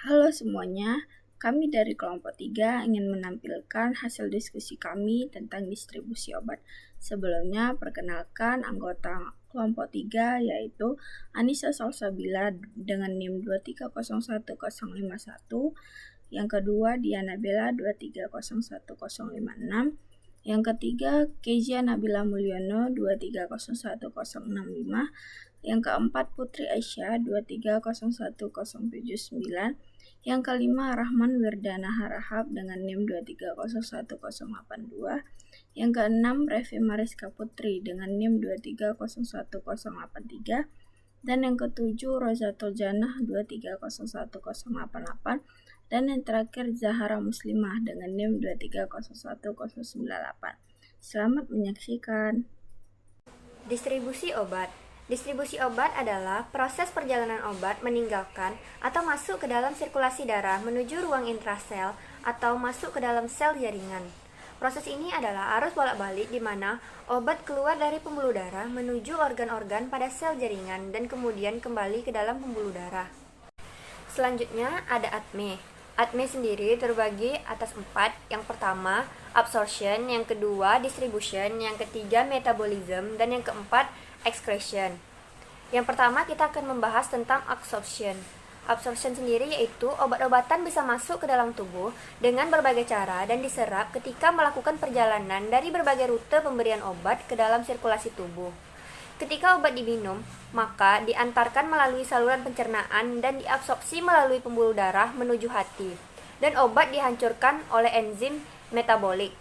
Halo semuanya, kami dari kelompok 3 ingin menampilkan hasil diskusi kami tentang distribusi obat. Sebelumnya, perkenalkan anggota kelompok 3 yaitu Anissa Salsabila dengan NIM 2301051, yang kedua Diana Bella 2301056, yang ketiga Kezia Nabila Mulyono 2301065, yang keempat Putri Aisyah 2301079, yang kelima Rahman Wirdana Harahap dengan NIM 2301082, yang keenam Revi Mariska Putri dengan NIM 2301083, dan yang ketujuh Rozatul Janah 2301088, dan yang terakhir Zahara Muslimah dengan NIM 2301098. Selamat menyaksikan. Distribusi obat. Distribusi obat adalah proses perjalanan obat meninggalkan atau masuk ke dalam sirkulasi darah menuju ruang intrasel atau masuk ke dalam sel jaringan. Proses ini adalah arus bolak-balik di mana obat keluar dari pembuluh darah menuju organ-organ pada sel jaringan dan kemudian kembali ke dalam pembuluh darah. Selanjutnya ada ATME. ATME sendiri terbagi atas 4. Yang pertama, absorption, yang kedua, distribution, yang ketiga, metabolism, dan yang keempat, excretion. Yang pertama kita akan membahas tentang absorption. Absorption sendiri yaitu obat-obatan bisa masuk ke dalam tubuh dengan berbagai cara dan diserap ketika melakukan perjalanan dari berbagai rute pemberian obat ke dalam sirkulasi tubuh. Ketika obat diminum, maka diantarkan melalui saluran pencernaan dan diabsorpsi melalui pembuluh darah menuju hati, dan obat dihancurkan oleh enzim metabolik.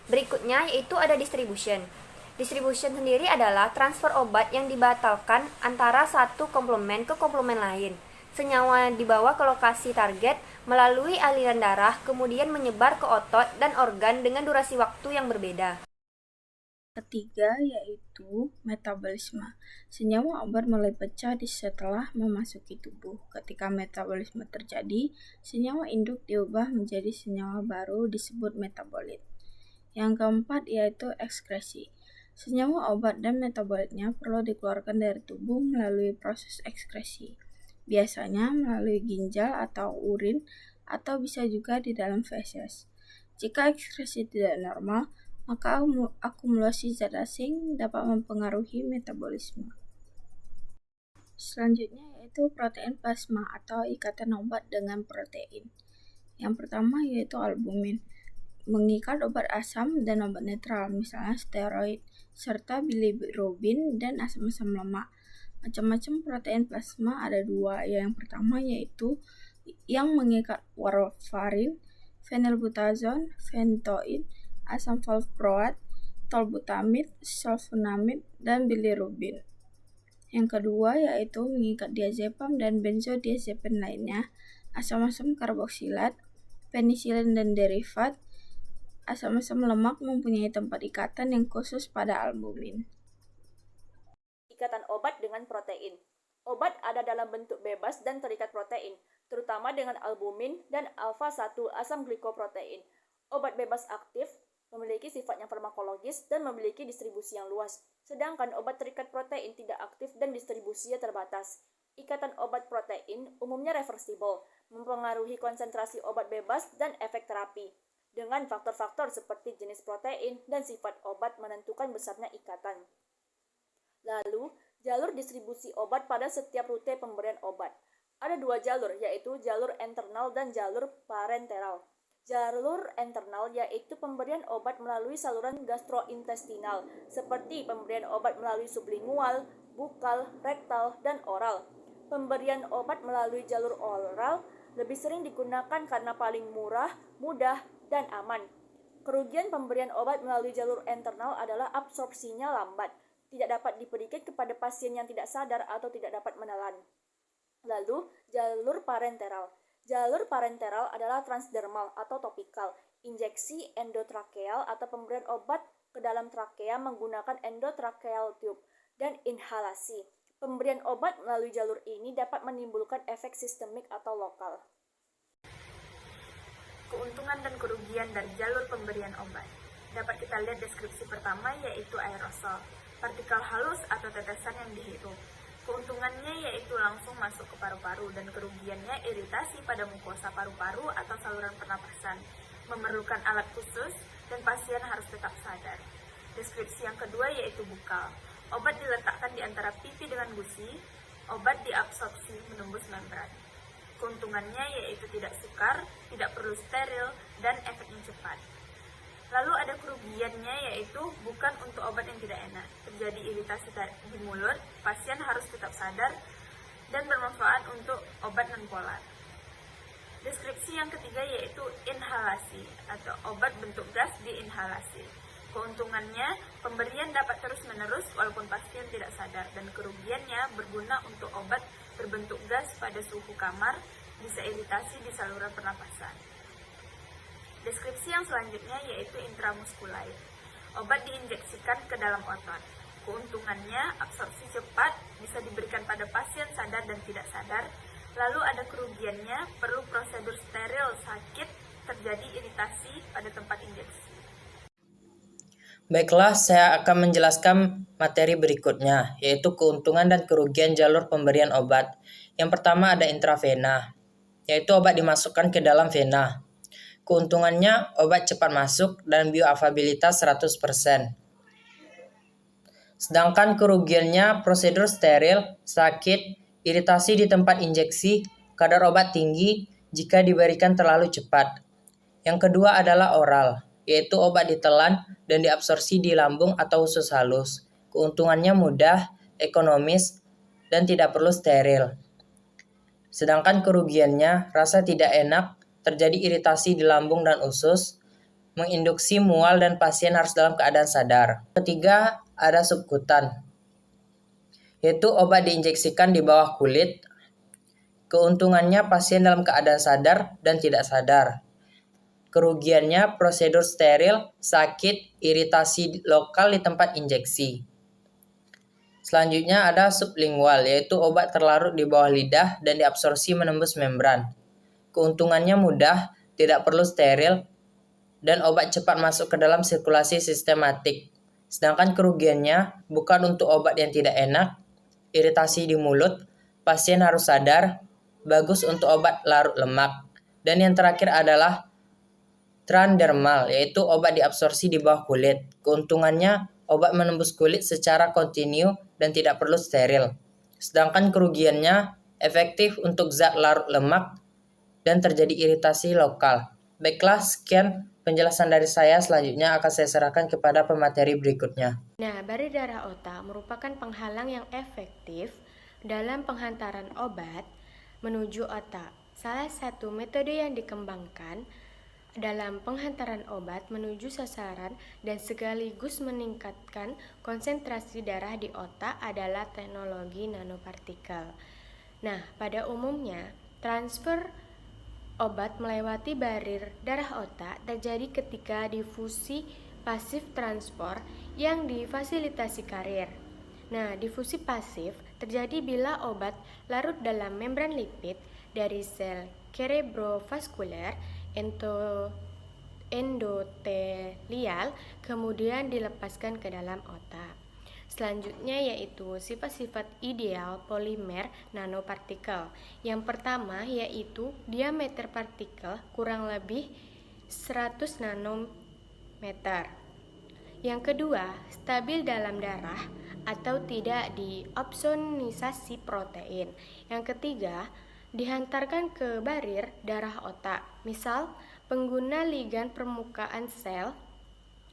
Berikutnya yaitu ada distribution. Distribution sendiri adalah transfer obat yang dibatalkan antara satu komplement ke komplement lain. Senyawa dibawa ke lokasi target melalui aliran darah, kemudian menyebar ke otot dan organ dengan durasi waktu yang berbeda. Ketiga yaitu metabolisme. Senyawa obat mulai pecah setelah memasuki tubuh. Ketika metabolisme terjadi, senyawa induk diubah menjadi senyawa baru disebut metabolit. Yang keempat yaitu ekskresi. Senyawa obat dan metabolitnya perlu dikeluarkan dari tubuh melalui proses ekskresi. Biasanya melalui ginjal atau urin, atau bisa juga di dalam feses. Jika ekskresi tidak normal, maka akumulasi zat asing dapat mempengaruhi metabolisme. Selanjutnya yaitu protein plasma atau ikatan obat dengan protein. Yang pertama yaitu albumin, mengikat obat asam dan obat netral, misalnya steroid, serta bilirubin dan asam-asam lemak. Macam-macam protein plasma ada 2. Yang pertama yaitu yang mengikat warfarin, phenylbutazone, phentoin, asam valproat, tolbutamid, sulfonamid, dan bilirubin. Yang kedua yaitu mengikat diazepam dan benzodiazepin lainnya, asam-asam karboksilat, penisilin dan derivat. Asam-asam lemak mempunyai tempat ikatan yang khusus pada albumin. Ikatan obat dengan protein. Obat ada dalam bentuk bebas dan terikat protein, terutama dengan albumin dan alfa-1 asam glikoprotein. Obat bebas aktif memiliki sifat yang farmakologis dan memiliki distribusi yang luas, sedangkan obat terikat protein tidak aktif dan distribusinya terbatas. Ikatan obat protein umumnya reversible, mempengaruhi konsentrasi obat bebas dan efek terapi. Dengan faktor-faktor seperti jenis protein dan sifat obat menentukan besarnya ikatan. Lalu, jalur distribusi obat pada setiap rute pemberian obat. Ada 2 jalur, yaitu jalur internal dan jalur parenteral. Jalur internal yaitu pemberian obat melalui saluran gastrointestinal, seperti pemberian obat melalui sublingual, bukal, rektal, dan oral. Pemberian obat melalui jalur oral lebih sering digunakan karena paling murah, mudah, dan aman. Kerugian pemberian obat melalui jalur internal adalah absorpsinya lambat, tidak dapat diberikan kepada pasien yang tidak sadar atau tidak dapat menelan. Lalu, jalur parenteral. Jalur parenteral adalah transdermal atau topikal, injeksi endotrakeal atau pemberian obat ke dalam trakea menggunakan endotrakeal tube, dan inhalasi. Pemberian obat melalui jalur ini dapat menimbulkan efek sistemik atau lokal. Keuntungan dan kerugian dari jalur pemberian obat. Dapat kita lihat deskripsi pertama yaitu aerosol, partikel halus atau tetesan yang dihirup. Keuntungannya yaitu langsung masuk ke paru-paru dan kerugiannya iritasi pada mukosa paru-paru atau saluran pernapasan, memerlukan alat khusus dan pasien harus tetap sadar. Deskripsi yang kedua yaitu bukal. Obat diletakkan di antara pipi dengan gusi, obat diabsorpsi menembus membran. Keuntungannya yaitu tidak sukar, tidak perlu steril, dan efeknya cepat. Lalu ada kerugiannya yaitu bukan untuk obat yang tidak enak. Terjadi iritasi di mulut, pasien harus tetap sadar, dan bermanfaat untuk obat non-polar. Deskripsi yang ketiga yaitu inhalasi atau obat bentuk gas diinhalasi. Keuntungannya, pemberian dapat terus-menerus walaupun pasien tidak sadar, dan kerugiannya berguna untuk obat berbentuk gas pada suhu kamar, bisa iritasi di saluran pernapasan. Deskripsi yang selanjutnya yaitu intramuskulair. Obat diinjeksikan ke dalam otot. Keuntungannya, absorpsi cepat, bisa diberikan pada pasien sadar dan tidak sadar. Lalu ada kerugiannya, perlu prosedur steril, sakit, terjadi iritasi pada tempat injeksi. Baiklah, saya akan menjelaskan materi berikutnya, yaitu keuntungan dan kerugian jalur pemberian obat. Yang pertama ada intravena, yaitu obat dimasukkan ke dalam vena. Keuntungannya, obat cepat masuk dan bioavailabilitas 100%. Sedangkan kerugiannya, prosedur steril, sakit, iritasi di tempat injeksi, kadar obat tinggi jika diberikan terlalu cepat. Yang kedua adalah oral, yaitu obat ditelan dan diabsorpsi di lambung atau usus halus. Keuntungannya mudah, ekonomis, dan tidak perlu steril. Sedangkan kerugiannya, rasa tidak enak, terjadi iritasi di lambung dan usus, menginduksi mual dan pasien harus dalam keadaan sadar. Ketiga, ada subkutan, yaitu obat diinjeksikan di bawah kulit. Keuntungannya pasien dalam keadaan sadar dan tidak sadar. Kerugiannya prosedur steril, sakit, iritasi lokal di tempat injeksi. Selanjutnya ada sublingual, yaitu obat terlarut di bawah lidah dan diabsorpsi menembus membran. Keuntungannya mudah, tidak perlu steril, dan obat cepat masuk ke dalam sirkulasi sistematik. Sedangkan kerugiannya bukan untuk obat yang tidak enak, iritasi di mulut, pasien harus sadar, bagus untuk obat larut lemak. Dan yang terakhir adalah transdermal, yaitu obat diabsorpsi di bawah kulit. Keuntungannya, obat menembus kulit secara kontinu dan tidak perlu steril. Sedangkan kerugiannya, efektif untuk zat larut lemak dan terjadi iritasi lokal. Baiklah, sekian penjelasan dari saya. Selanjutnya akan saya serahkan kepada pemateri berikutnya. Nah, barir darah otak merupakan penghalang yang efektif dalam penghantaran obat menuju otak. Salah satu metode yang dikembangkan dalam penghantaran obat menuju sasaran dan sekaligus meningkatkan konsentrasi darah di otak adalah teknologi nanopartikel. Nah, pada umumnya, transfer obat melewati barir darah otak terjadi ketika difusi pasif transport yang difasilitasi karir. Nah, difusi pasif terjadi bila obat larut dalam membran lipid dari sel cerebrovaskuler endotelial kemudian dilepaskan ke dalam otak. Selanjutnya yaitu sifat-sifat ideal polimer nanopartikel. Yang pertama yaitu diameter partikel kurang lebih 100 nanometer. Yang kedua, stabil dalam darah atau tidak diopsonisasi protein. Yang ketiga, dihantarkan ke barir darah otak. Misal, pengguna ligan permukaan sel,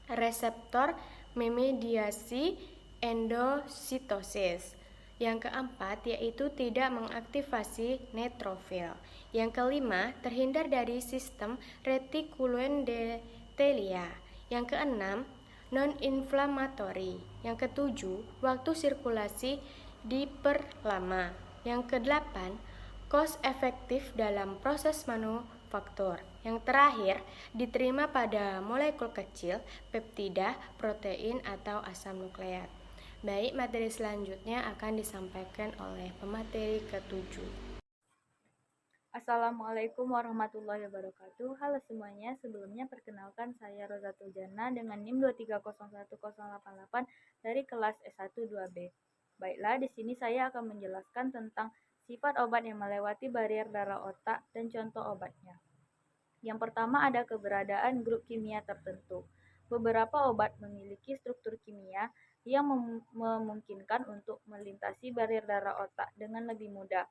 reseptor memediasi endositosis. Yang keempat yaitu tidak mengaktifasi neutrofil. Yang kelima, terhindar dari sistem retikuloendotelia. Yang keenam, non-inflamatory. Yang ketujuh, waktu sirkulasi diperlama. Yang kedelapan, cost efektif dalam proses manufaktur. Yang terakhir, diterima pada molekul kecil, peptida, protein, atau asam nukleat. Baik, materi selanjutnya akan disampaikan oleh pemateri ke-7. Assalamualaikum warahmatullahi wabarakatuh. Halo semuanya, sebelumnya perkenalkan saya Rozatul Jannah dengan NIM 2301088 dari kelas S1 2B. Baiklah, di sini saya akan menjelaskan tentang sifat obat yang melewati barrier darah otak dan contoh obatnya. Yang pertama ada keberadaan grup kimia tertentu. Beberapa obat memiliki struktur kimia yang memungkinkan untuk melintasi barrier darah otak dengan lebih mudah.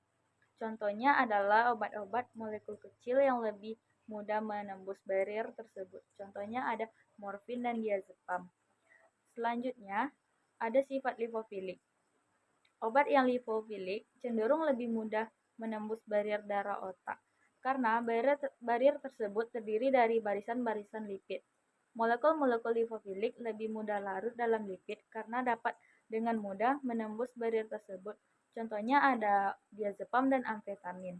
Contohnya adalah obat-obat molekul kecil yang lebih mudah menembus barrier tersebut. Contohnya ada morfin dan diazepam. Selanjutnya, ada sifat lipofilik. Obat yang lipofilik cenderung lebih mudah menembus barrier darah otak karena barrier tersebut terdiri dari barisan-barisan lipid. Molekul-molekul lipofilik lebih mudah larut dalam lipid karena dapat dengan mudah menembus barrier tersebut. Contohnya ada diazepam dan amfetamin.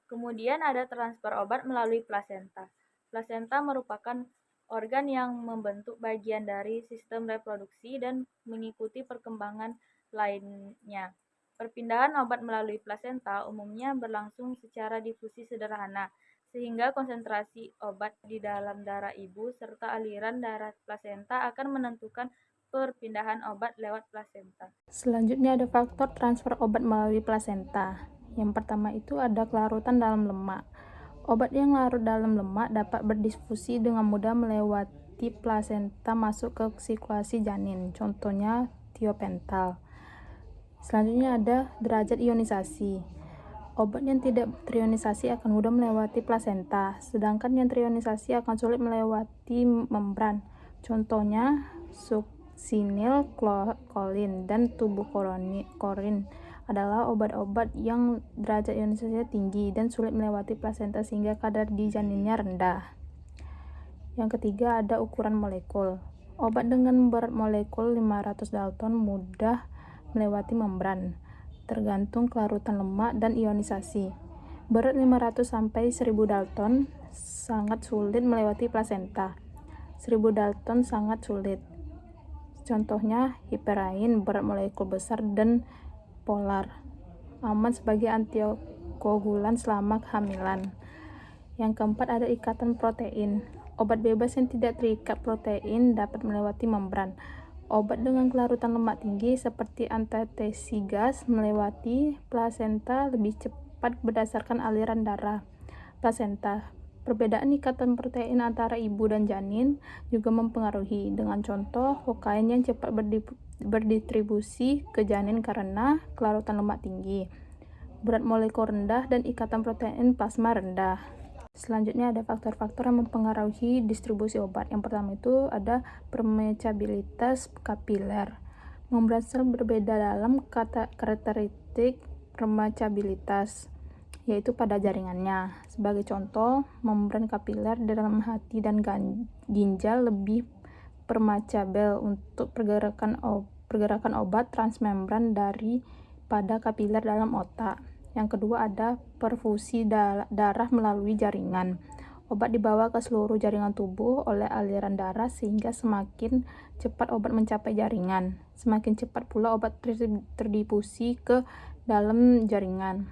Kemudian ada transfer obat melalui plasenta. Plasenta merupakan organ yang membentuk bagian dari sistem reproduksi dan mengikuti perkembangan lainnya. Perpindahan obat melalui plasenta umumnya berlangsung secara difusi sederhana, sehingga konsentrasi obat di dalam darah ibu serta aliran darah plasenta akan menentukan perpindahan obat lewat plasenta. Selanjutnya ada faktor transfer obat melalui plasenta. Yang pertama itu ada kelarutan dalam lemak. Obat yang larut dalam lemak dapat berdifusi dengan mudah melewati plasenta masuk ke sirkulasi janin, contohnya tiopental. Selanjutnya ada derajat ionisasi. Obat yang tidak terionisasi akan mudah melewati plasenta, sedangkan yang terionisasi akan sulit melewati membran. Contohnya suksinil, kolin, dan tubukorin adalah obat-obat yang derajat ionisasinya tinggi dan sulit melewati plasenta sehingga kadar di janinnya rendah. Yang ketiga ada ukuran molekul. Obat dengan berat molekul 500 Dalton mudah melewati membran, tergantung kelarutan lemak dan ionisasi. Berat 500 sampai 1000 Dalton sangat sulit melewati plasenta. 1000 Dalton sangat sulit. Contohnya hiperain, berat molekul besar, dan polar. Aman sebagai antikoagulan selama kehamilan. Yang keempat ada ikatan protein. Obat bebas yang tidak terikat protein dapat melewati membran. Obat dengan kelarutan lemak tinggi seperti anestesi-gas melewati plasenta lebih cepat berdasarkan aliran darah plasenta. Perbedaan ikatan protein antara ibu dan janin juga mempengaruhi, dengan contoh kokain yang cepat berdistribusi ke janin karena kelarutan lemak tinggi, berat molekul rendah, dan ikatan protein plasma rendah. Selanjutnya ada faktor-faktor yang mempengaruhi distribusi obat. Yang pertama itu ada permeabilitas kapiler. Membran sel berbeda dalam karakteristik permeabilitas, yaitu pada jaringannya. Sebagai contoh, membran kapiler dalam hati dan ginjal lebih permeabel untuk pergerakan obat transmembran daripada kapiler dalam otak. Yang kedua ada perfusi darah melalui jaringan. Obat dibawa ke seluruh jaringan tubuh oleh aliran darah sehingga semakin cepat obat mencapai jaringan, semakin cepat pula obat terdifusi ke dalam jaringan.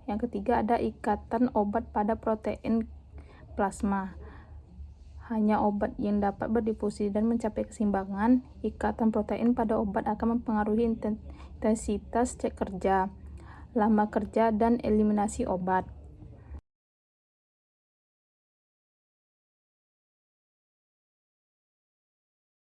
Yang ketiga ada ikatan obat pada protein plasma. Hanya obat yang dapat berdifusi dan mencapai keseimbangan ikatan protein pada obat akan mempengaruhi intensitas cek kerja, lama kerja, dan eliminasi obat.